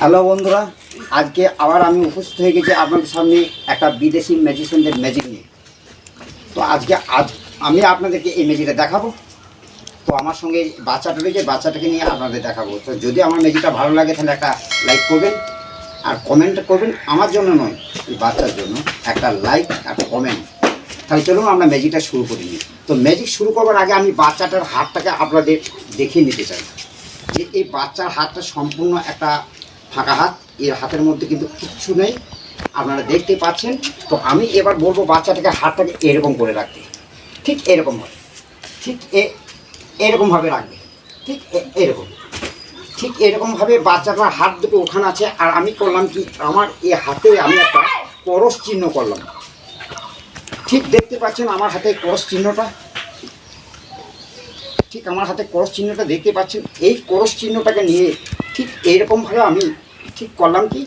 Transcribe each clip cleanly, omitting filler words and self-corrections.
Hello বন্ধুরা, আজকে আবার আমি উপস্থিত হয়ে গেছি আপনাদের সামনে একটা বিদেশি ম্যাজিশিয়ানদের ম্যাজিক নিয়ে। তো আজ আমি আপনাদেরকে এই ম্যাজিকটা দেখাবো। তো আমার সঙ্গে বাচ্চাটা রয়েছে, বাচ্চাটাকে নিয়ে আপনাদের দেখাবো। তো যদি আমার ম্যাজিকটা ভালো লাগে তাহলে একটা লাইক করবেন আর কমেন্ট করবেন। আমার জন্য নয়, এই বাচ্চার জন্য একটা লাইক একটা কমেন্ট। তাহলে চলুন আমরা ম্যাজিকটা শুরু করে নিই। তো ম্যাজিক শুরু করবার আগে আমি বাচ্চাটার হাতটাকে আপনাদের দেখিয়ে নিতে চাই যে এই বাচ্চার হাতটা সম্পূর্ণ একটা ফাঁকা হাত। এর হাতের মধ্যে কিন্তু কিচ্ছু নেই, আপনারা দেখতে পাচ্ছেন। তো আমি এবার বলবো বাচ্চাটাকে হাতটাকে এরকম করে রাখতে, ঠিক এরকমভাবে, ঠিক এরকমভাবে রাখবে, ঠিক এরকম, ঠিক এরকমভাবে বাচ্চাটার হাত দুটো ওখানে আছে। আর আমি করলাম কি, আমার এই হাতে আমি একটা করস চিহ্ন করলাম। ঠিক দেখতে পাচ্ছেন আমার হাতে করস চিহ্নটা, ঠিক আমার হাতে করস চিহ্নটা দেখতে পাচ্ছেন। এই করস চিহ্নটাকে নিয়ে ঠিক এইরকমভাবে আমি ঠিক করলাম কি,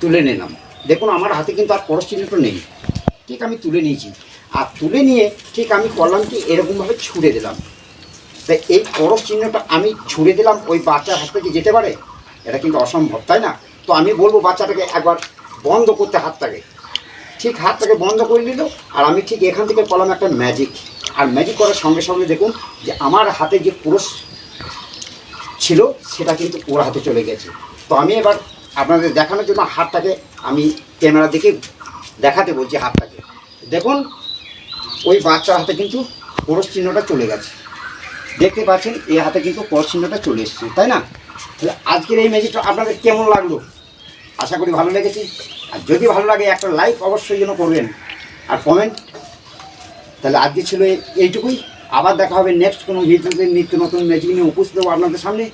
তুলে নিলাম। দেখুন আমার হাতে কিন্তু আর করস চিহ্নটা নেই, ঠিক আমি তুলে নিয়েছি। আর তুলে নিয়ে ঠিক আমি করলাম কি, এরকমভাবে ছুঁড়ে দিলাম। তাই এই করস চিহ্নটা আমি ছুঁড়ে দিলাম, ওই বাচ্চার হাত থেকে যেতে পারে? এটা কিন্তু অসম্ভব, তাই না? তো আমি বলবো বাচ্চাটাকে একবার বন্ধ করতে, হাতটাকে ঠিক হাতটাকে বন্ধ করে দিল। আর আমি ঠিক এখান থেকে করলাম একটা ম্যাজিক। আর ম্যাজিক করার সঙ্গে সঙ্গে দেখুন যে আমার হাতে যে পুরুষ ছিল সেটা কিন্তু ওর হাতে চলে গেছে। তো আমি এবার আপনাদের দেখানোর জন্য হাতটাকে আমি ক্যামেরা দিকে দেখাতে বলছি। হাতটাকে দেখুন, ওই বাচ্চার হাতে কিন্তু পুরুষ চিহ্নটা চলে গেছে। দেখতে পাচ্ছেন এই হাতে কিন্তু পুরুষ চিহ্নটা চলে এসছে, তাই না? তাহলে আজকের এই ম্যাজিকটা আপনাদের কেমন লাগলো? আশা করি ভালো লেগেছে। আর যদি ভালো লাগে একটা লাইক অবশ্যই যেন করবেন আর কমেন্ট। তাহলে আজকে ছিল এইটুকুই। আবার দেখা হবে নেক্সট কোনো ভিডিওতে নিত্য নতুন ম্যাজিক নিয়ে উপস্থিত হবো আপনাদের সামনে।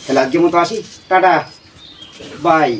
তাহলে আজকের মতো আসি, টাটা, বাই।